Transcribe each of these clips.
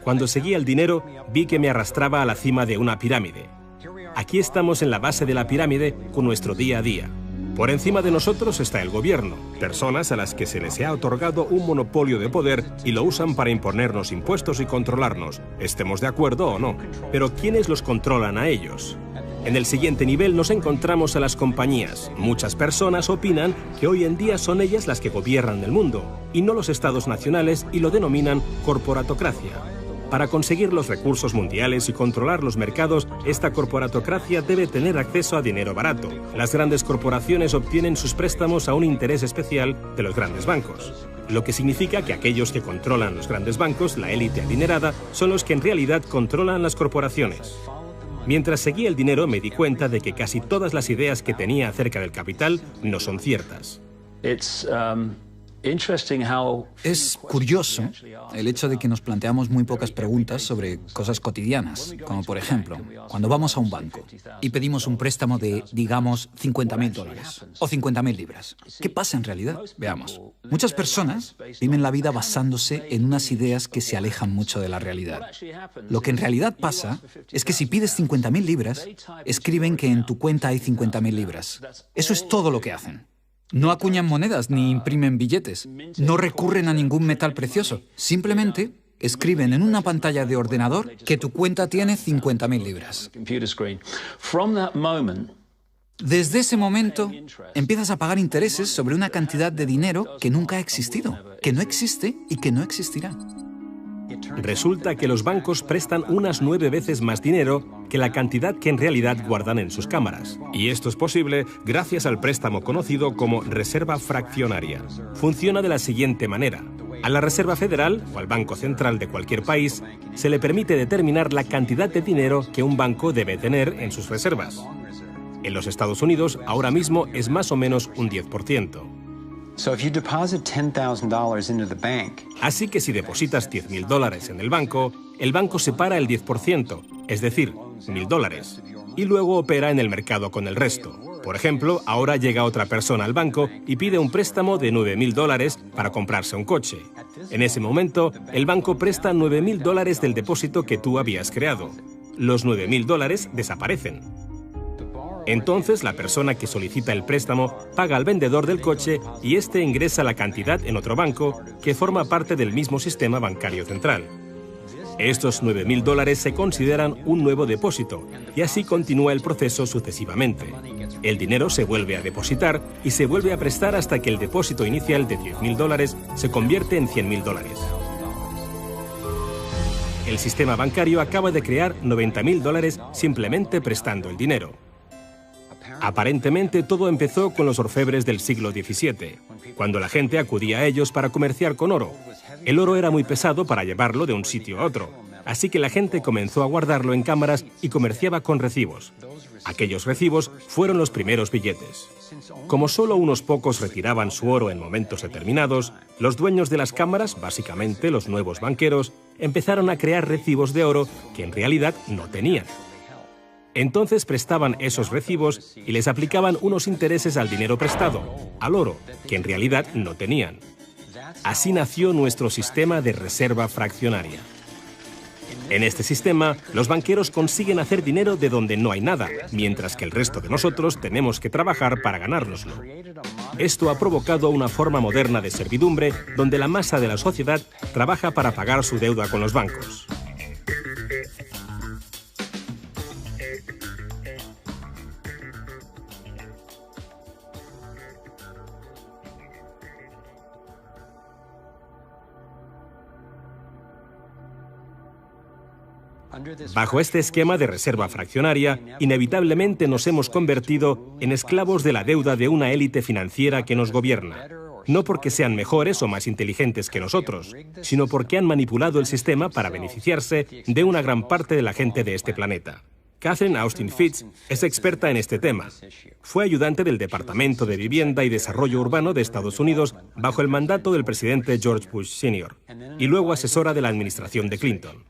Cuando seguía el dinero, vi que me arrastraba a la cima de una pirámide. Aquí estamos en la base de la pirámide con nuestro día a día. Por encima de nosotros está el gobierno, personas a las que se les ha otorgado un monopolio de poder y lo usan para imponernos impuestos y controlarnos, estemos de acuerdo o no. Pero ¿quiénes los controlan a ellos? En el siguiente nivel nos encontramos a las compañías. Muchas personas opinan que hoy en día son ellas las que gobiernan el mundo, y no los estados nacionales, y lo denominan corporatocracia. Para conseguir los recursos mundiales y controlar los mercados, esta corporatocracia debe tener acceso a dinero barato. Las grandes corporaciones obtienen sus préstamos a un interés especial de los grandes bancos. Lo que significa que aquellos que controlan los grandes bancos, la élite adinerada, son los que en realidad controlan las corporaciones. Mientras seguía el dinero me di cuenta de que casi todas las ideas que tenía acerca del capital no son ciertas. Es curioso el hecho de que nos planteamos muy pocas preguntas sobre cosas cotidianas, como por ejemplo, cuando vamos a un banco y pedimos un préstamo de, digamos, $50.000 o 50.000 libras. ¿Qué pasa en realidad? Veamos. Muchas personas viven la vida basándose en unas ideas que se alejan mucho de la realidad. Lo que en realidad pasa es que si pides 50.000 libras, escriben que en tu cuenta hay 50.000 libras. Eso es todo lo que hacen. No acuñan monedas ni imprimen billetes. No recurren a ningún metal precioso. Simplemente escriben en una pantalla de ordenador que tu cuenta tiene 50.000 libras. Desde ese momento, empiezas a pagar intereses sobre una cantidad de dinero que nunca ha existido, que no existe y que no existirá. Resulta que los bancos prestan unas 9 veces más dinero que la cantidad que en realidad guardan en sus cámaras. Y esto es posible gracias al préstamo conocido como reserva fraccionaria. Funciona de la siguiente manera. A la Reserva Federal, o al Banco Central de cualquier país, se le permite determinar la cantidad de dinero que un banco debe tener en sus reservas. En los Estados Unidos, ahora mismo es más o menos un 10%. Así que si depositas $10.000 en el banco separa el 10%, es decir, $1.000, y luego opera en el mercado con el resto. Por ejemplo, ahora llega otra persona al banco y pide un préstamo de $9.000 para comprarse un coche. En ese momento, el banco presta $9.000 del depósito que tú habías creado. Los $9.000 desaparecen. Entonces, la persona que solicita el préstamo paga al vendedor del coche y éste ingresa la cantidad en otro banco que forma parte del mismo sistema bancario central. Estos $9.000 se consideran un nuevo depósito y así continúa el proceso sucesivamente. El dinero se vuelve a depositar y se vuelve a prestar hasta que el depósito inicial de $10.000 se convierte en $100.000. El sistema bancario acaba de crear $90.000 simplemente prestando el dinero. Aparentemente todo empezó con los orfebres del siglo XVII, cuando la gente acudía a ellos para comerciar con oro. El oro era muy pesado para llevarlo de un sitio a otro, así que la gente comenzó a guardarlo en cámaras y comerciaba con recibos. Aquellos recibos fueron los primeros billetes. Como solo unos pocos retiraban su oro en momentos determinados, los dueños de las cámaras, básicamente los nuevos banqueros, empezaron a crear recibos de oro que en realidad no tenían. Entonces prestaban esos recibos y les aplicaban unos intereses al dinero prestado, al oro, que en realidad no tenían. Así nació nuestro sistema de reserva fraccionaria. En este sistema, los banqueros consiguen hacer dinero de donde no hay nada, mientras que el resto de nosotros tenemos que trabajar para ganárnoslo. Esto ha provocado una forma moderna de servidumbre donde la masa de la sociedad trabaja para pagar su deuda con los bancos. Bajo este esquema de reserva fraccionaria, inevitablemente nos hemos convertido en esclavos de la deuda de una élite financiera que nos gobierna. No porque sean mejores o más inteligentes que nosotros, sino porque han manipulado el sistema para beneficiarse de una gran parte de la gente de este planeta. Catherine Austin Fitts es experta en este tema. Fue ayudante del Departamento de Vivienda y Desarrollo Urbano de Estados Unidos bajo el mandato del presidente George Bush Sr. y luego asesora de la administración de Clinton.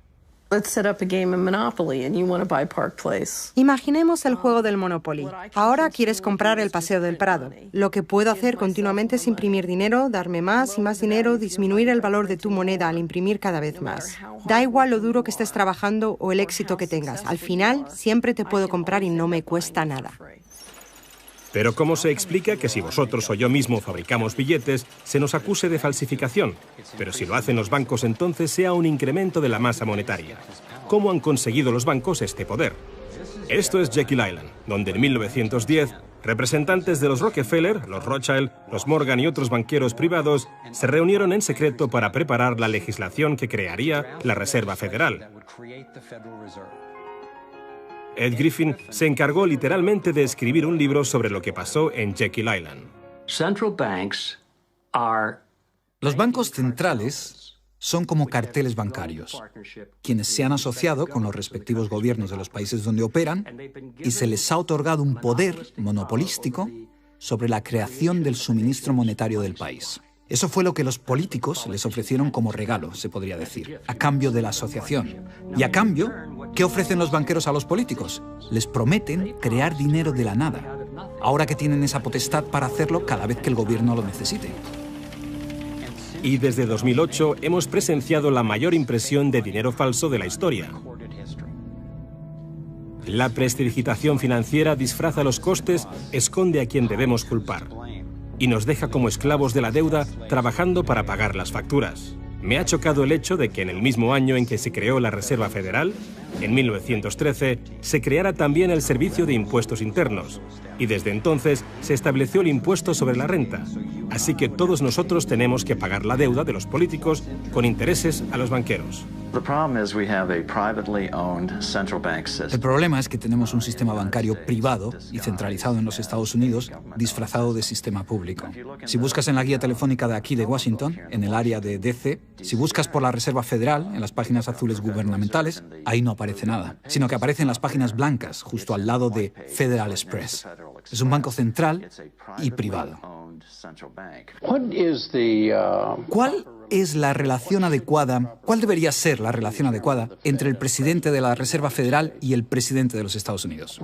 Imaginemos el juego del Monopoly. Ahora quieres comprar el Paseo del Prado. Lo que puedo hacer continuamente es imprimir dinero, darme más y más dinero, disminuir el valor de tu moneda al imprimir cada vez más. Da igual lo duro que estés trabajando o el éxito que tengas. Al final, siempre te puedo comprar y no me cuesta nada. Pero ¿cómo se explica que si vosotros o yo mismo fabricamos billetes, se nos acuse de falsificación? Pero si lo hacen los bancos, entonces sea un incremento de la masa monetaria. ¿Cómo han conseguido los bancos este poder? Esto es Jekyll Island, donde en 1910, representantes de los Rockefeller, los Rothschild, los Morgan y otros banqueros privados se reunieron en secreto para preparar la legislación que crearía la Reserva Federal. Ed Griffin se encargó literalmente de escribir un libro sobre lo que pasó en Jekyll Island. Los bancos centrales son como carteles bancarios, quienes se han asociado con los respectivos gobiernos de los países donde operan y se les ha otorgado un poder monopolístico sobre la creación del suministro monetario del país. Eso fue lo que los políticos les ofrecieron como regalo, se podría decir, a cambio de la asociación. Y a cambio, ¿qué ofrecen los banqueros a los políticos? Les prometen crear dinero de la nada, ahora que tienen esa potestad para hacerlo cada vez que el gobierno lo necesite. Y desde 2008 hemos presenciado la mayor impresión de dinero falso de la historia. La prestidigitación financiera disfraza los costes, esconde a quien debemos culpar y nos deja como esclavos de la deuda trabajando para pagar las facturas. Me ha chocado el hecho de que en el mismo año en que se creó la Reserva Federal, en 1913, se creara también el Servicio de Impuestos Internos, y desde entonces se estableció el impuesto sobre la renta. Así que todos nosotros tenemos que pagar la deuda de los políticos con intereses a los banqueros. El problema es que tenemos un sistema bancario privado y centralizado en los Estados Unidos, disfrazado de sistema público. Si buscas en la guía telefónica de aquí de Washington, en el área de DC, si buscas por la Reserva Federal, en las páginas azules gubernamentales, ahí no aparece nada, sino que aparecen las páginas blancas, justo al lado de Federal Express. Es un banco central y privado. ¿Cuál es la relación adecuada, cuál debería ser la relación adecuada entre el presidente de la Reserva Federal y el presidente de los Estados Unidos?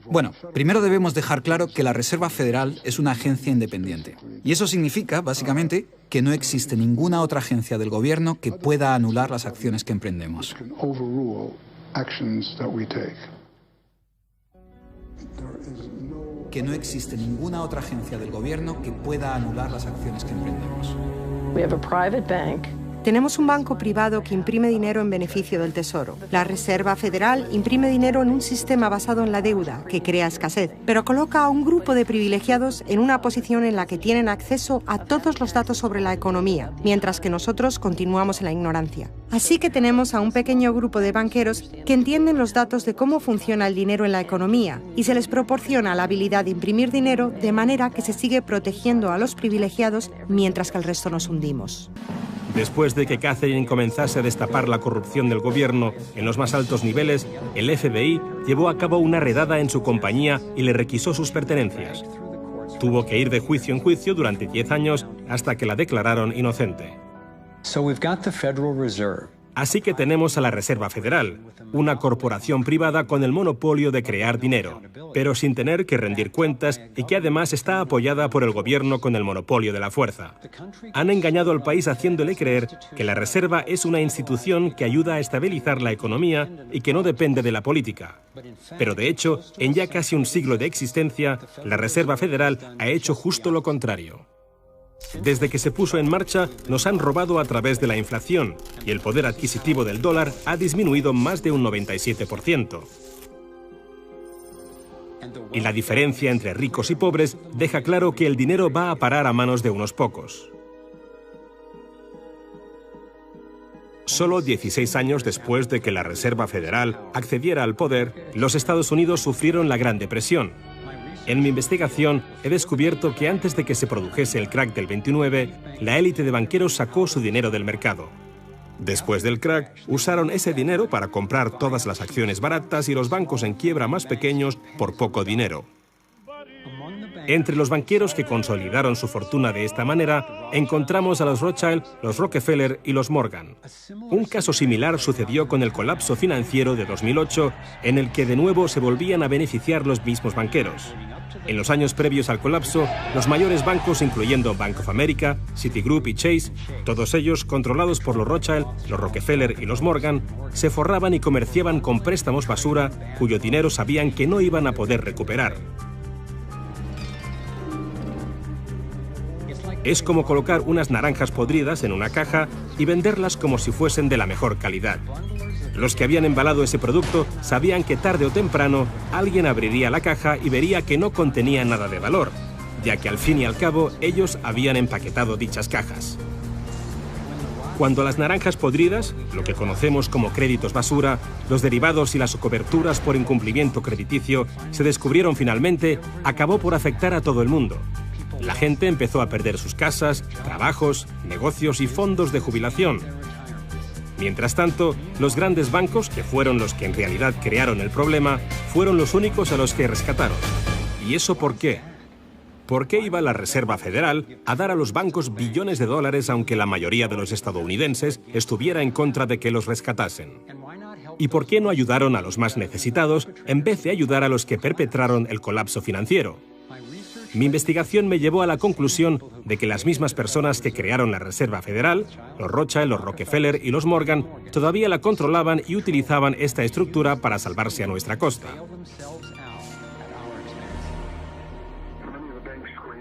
Bueno, primero debemos dejar claro que la Reserva Federal es una agencia independiente. Y eso significa, básicamente, que no existe ninguna otra agencia del gobierno que pueda anular las acciones que emprendemos. Que no existe ninguna otra agencia del gobierno que pueda anular las acciones que emprendemos. Tenemos un banco privado que imprime dinero en beneficio del Tesoro. La Reserva Federal imprime dinero en un sistema basado en la deuda, que crea escasez, pero coloca a un grupo de privilegiados en una posición en la que tienen acceso a todos los datos sobre la economía, mientras que nosotros continuamos en la ignorancia. Así que tenemos a un pequeño grupo de banqueros que entienden los datos de cómo funciona el dinero en la economía y se les proporciona la habilidad de imprimir dinero de manera que se sigue protegiendo a los privilegiados mientras que el resto nos hundimos. Después de que Catherine comenzase a destapar la corrupción del gobierno en los más altos niveles, el FBI llevó a cabo una redada en su compañía y le requisó sus pertenencias. Tuvo que ir de juicio en juicio durante 10 años hasta que la declararon inocente. Así que tenemos a la Reserva Federal, una corporación privada con el monopolio de crear dinero, pero sin tener que rendir cuentas y que además está apoyada por el gobierno con el monopolio de la fuerza. Han engañado al país haciéndole creer que la Reserva es una institución que ayuda a estabilizar la economía y que no depende de la política. Pero de hecho, en ya casi un siglo de existencia, la Reserva Federal ha hecho justo lo contrario. Desde que se puso en marcha, nos han robado a través de la inflación y el poder adquisitivo del dólar ha disminuido más de un 97%. Y la diferencia entre ricos y pobres deja claro que el dinero va a parar a manos de unos pocos. Solo 16 años después de que la Reserva Federal accediera al poder, los Estados Unidos sufrieron la Gran Depresión. En mi investigación he descubierto que antes de que se produjese el crack del 29, la élite de banqueros sacó su dinero del mercado. Después del crack, usaron ese dinero para comprar todas las acciones baratas y los bancos en quiebra más pequeños por poco dinero. Entre los banqueros que consolidaron su fortuna de esta manera, encontramos a los Rothschild, los Rockefeller y los Morgan. Un caso similar sucedió con el colapso financiero de 2008, en el que de nuevo se volvían a beneficiar los mismos banqueros. En los años previos al colapso, los mayores bancos, incluyendo Bank of America, Citigroup y Chase, todos ellos controlados por los Rothschild, los Rockefeller y los Morgan, se forraban y comerciaban con préstamos basura cuyo dinero sabían que no iban a poder recuperar. Es como colocar unas naranjas podridas en una caja y venderlas como si fuesen de la mejor calidad. Los que habían embalado ese producto sabían que tarde o temprano alguien abriría la caja y vería que no contenía nada de valor, ya que al fin y al cabo ellos habían empaquetado dichas cajas. Cuando las naranjas podridas, lo que conocemos como créditos basura, los derivados y las coberturas por incumplimiento crediticio se descubrieron finalmente, acabó por afectar a todo el mundo. La gente empezó a perder sus casas, trabajos, negocios y fondos de jubilación. Mientras tanto, los grandes bancos, que fueron los que en realidad crearon el problema, fueron los únicos a los que rescataron. ¿Y eso por qué? ¿Por qué iba la Reserva Federal a dar a los bancos billones de dólares aunque la mayoría de los estadounidenses estuviera en contra de que los rescatasen? ¿Y por qué no ayudaron a los más necesitados en vez de ayudar a los que perpetraron el colapso financiero? Mi investigación me llevó a la conclusión de que las mismas personas que crearon la Reserva Federal, los Rothschild, los Rockefeller y los Morgan, todavía la controlaban y utilizaban esta estructura para salvarse a nuestra costa.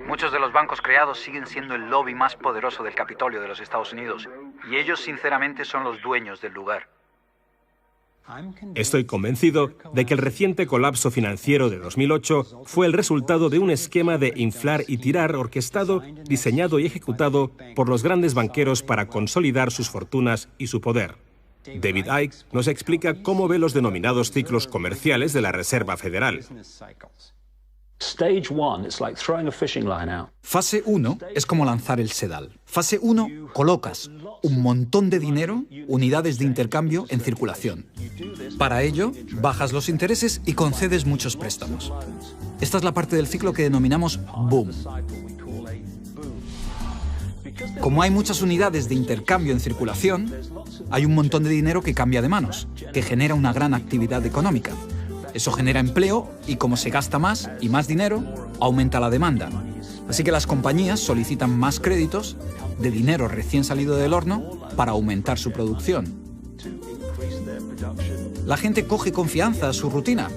Muchos de los bancos creados siguen siendo el lobby más poderoso del Capitolio de los Estados Unidos, y ellos sinceramente son los dueños del lugar. Estoy convencido de que el reciente colapso financiero de 2008 fue el resultado de un esquema de inflar y tirar orquestado, diseñado y ejecutado por los grandes banqueros para consolidar sus fortunas y su poder. David Icke nos explica cómo ve los denominados ciclos comerciales de la Reserva Federal. Fase 1 es como lanzar el sedal. Fase 1, colocas un montón de dinero, unidades de intercambio, en circulación. Para ello, bajas los intereses y concedes muchos préstamos. Esta es la parte del ciclo que denominamos boom. Como hay muchas unidades de intercambio en circulación, hay un montón de dinero que cambia de manos, que genera una gran actividad económica. Eso genera empleo y como se gasta más y más dinero, aumenta la demanda. Así que las compañías solicitan más créditos de dinero recién salido del horno para aumentar su producción. La gente coge confianza a su rutina.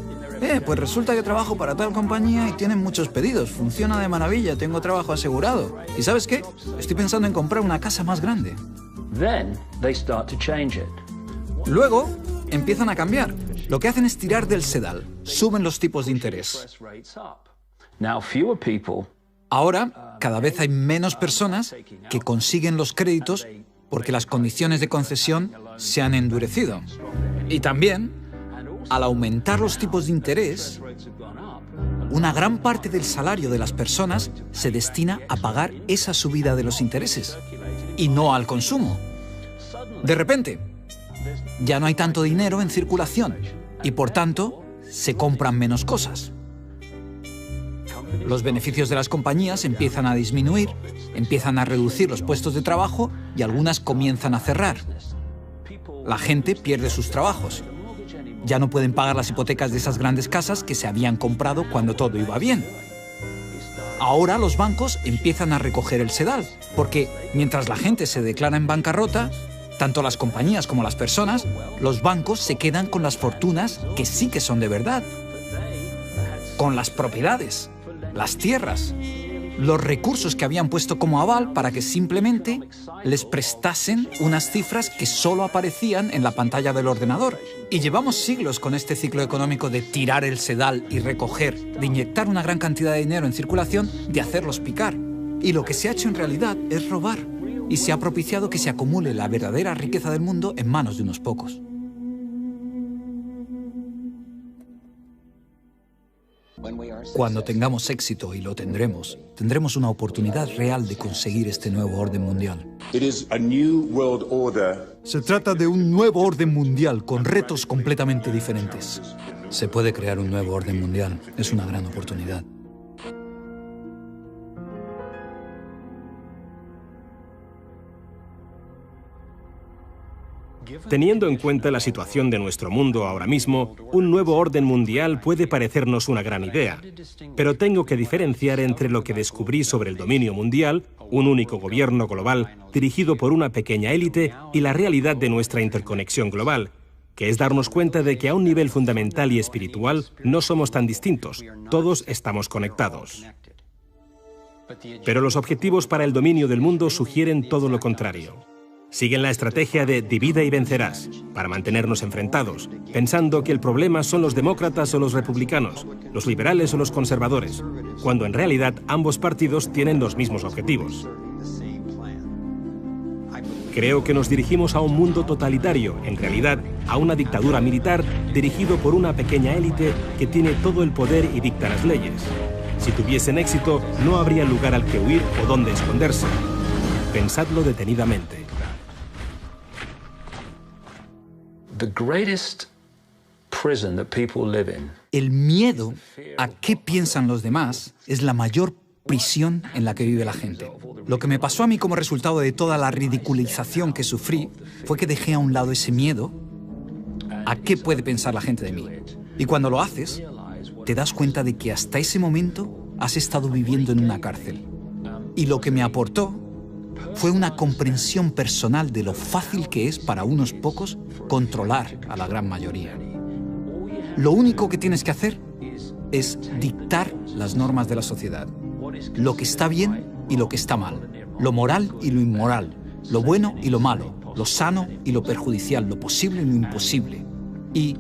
Pues resulta que trabajo para tal compañía y tienen muchos pedidos. Funciona de maravilla, tengo trabajo asegurado. ¿Y sabes qué? Estoy pensando en comprar una casa más grande. Luego empiezan a cambiar. Lo que hacen es tirar del sedal. Suben los tipos de interés. Ahora, cada vez hay menos personas que consiguen los créditos porque las condiciones de concesión se han endurecido. Y también, al aumentar los tipos de interés, una gran parte del salario de las personas se destina a pagar esa subida de los intereses y no al consumo. De repente, ya no hay tanto dinero en circulación y, por tanto, se compran menos cosas. Los beneficios de las compañías empiezan a disminuir, empiezan a reducir los puestos de trabajo y algunas comienzan a cerrar. La gente pierde sus trabajos. Ya no pueden pagar las hipotecas de esas grandes casas que se habían comprado cuando todo iba bien. Ahora los bancos empiezan a recoger el sedal, porque mientras la gente se declara en bancarrota, tanto las compañías como las personas, los bancos se quedan con las fortunas que sí que son de verdad. Con las propiedades, las tierras, los recursos que habían puesto como aval para que simplemente les prestasen unas cifras que solo aparecían en la pantalla del ordenador. Y llevamos siglos con este ciclo económico de tirar el sedal y recoger, de inyectar una gran cantidad de dinero en circulación, de hacerlos picar. Y lo que se ha hecho en realidad es robar. Y se ha propiciado que se acumule la verdadera riqueza del mundo en manos de unos pocos. Cuando tengamos éxito, y lo tendremos, tendremos una oportunidad real de conseguir este nuevo orden mundial. Se trata de un nuevo orden mundial con retos completamente diferentes. Se puede crear un nuevo orden mundial. Es una gran oportunidad. Teniendo en cuenta la situación de nuestro mundo ahora mismo, un nuevo orden mundial puede parecernos una gran idea. Pero tengo que diferenciar entre lo que descubrí sobre el dominio mundial, un único gobierno global dirigido por una pequeña élite, y la realidad de nuestra interconexión global, que es darnos cuenta de que a un nivel fundamental y espiritual no somos tan distintos, todos estamos conectados. Pero los objetivos para el dominio del mundo sugieren todo lo contrario. Siguen la estrategia de divida y vencerás, para mantenernos enfrentados, pensando que el problema son los demócratas o los republicanos, los liberales o los conservadores, cuando en realidad ambos partidos tienen los mismos objetivos. Creo que nos dirigimos a un mundo totalitario, en realidad a una dictadura militar dirigido por una pequeña élite que tiene todo el poder y dicta las leyes. Si tuviesen éxito, no habría lugar al que huir o dónde esconderse. Pensadlo detenidamente. El miedo a qué piensan los demás es la mayor prisión en la que vive la gente. Lo que me pasó a mí como resultado de toda la ridiculización que sufrí fue que dejé a un lado ese miedo a qué puede pensar la gente de mí. Y cuando lo haces, te das cuenta de que hasta ese momento has estado viviendo en una cárcel. Y lo que me aportó fue una comprensión personal de lo fácil que es para unos pocos controlar a la gran mayoría. Lo único que tienes que hacer es dictar las normas de la sociedad. Lo que está bien y lo que está mal. Lo moral y lo inmoral. Lo bueno y lo malo. Lo sano y lo perjudicial. Lo posible y lo imposible. Y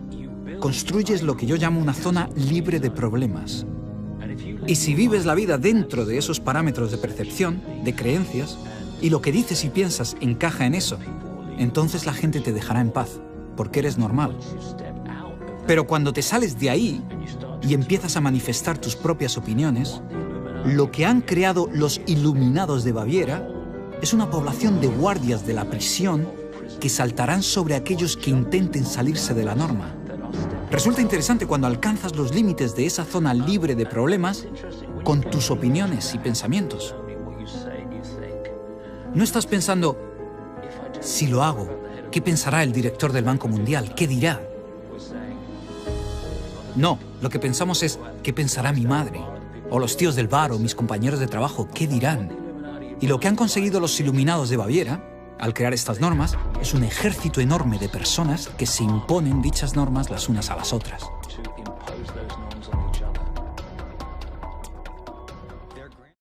construyes lo que yo llamo una zona libre de problemas. Y si vives la vida dentro de esos parámetros de percepción, de creencias, y lo que dices y piensas encaja en eso, entonces la gente te dejará en paz, porque eres normal. Pero cuando te sales de ahí y empiezas a manifestar tus propias opiniones, lo que han creado los iluminados de Baviera es una población de guardias de la prisión que saltarán sobre aquellos que intenten salirse de la norma. Resulta interesante cuando alcanzas los límites de esa zona libre de problemas con tus opiniones y pensamientos. No estás pensando, si lo hago, ¿qué pensará el director del Banco Mundial? ¿Qué dirá? No, lo que pensamos es, ¿qué pensará mi madre? O los tíos del bar o mis compañeros de trabajo, ¿qué dirán? Y lo que han conseguido los iluminados de Baviera, al crear estas normas, es un ejército enorme de personas que se imponen dichas normas las unas a las otras.